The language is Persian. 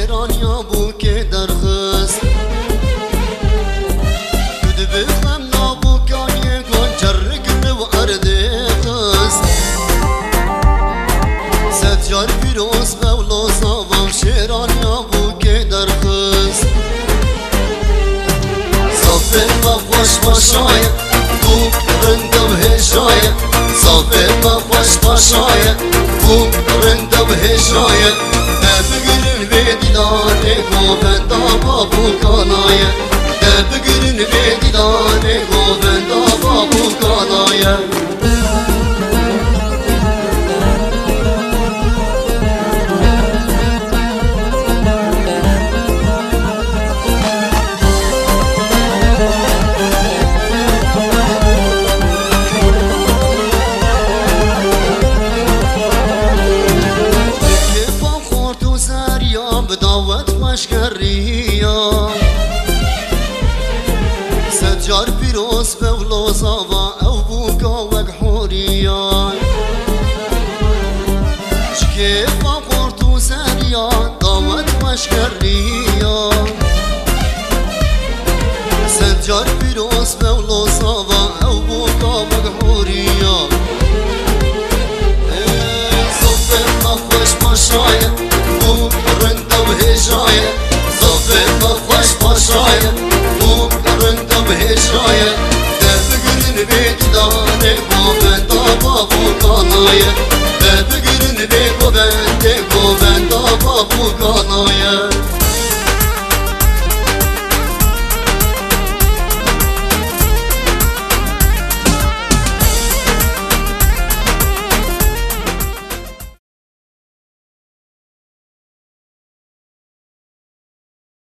شیران یا بو که درخست کد بخم نابو کانی گل جرگن و ارده خست سجار پیروز بولا زاوام شیران یا بو که درخست صافه ما خوش باشای بو رندم هشای صافه ما خوش باشای بو رندم هشای بگیرن به دیدار گووندا بابو کانای بگیرن به دیدار گووندا بابو کانای سجار پیروز بولو زاوا او بوکا وگ حوریان چکه با قرطو زریان داوت مشکریان سجار پیروز بولو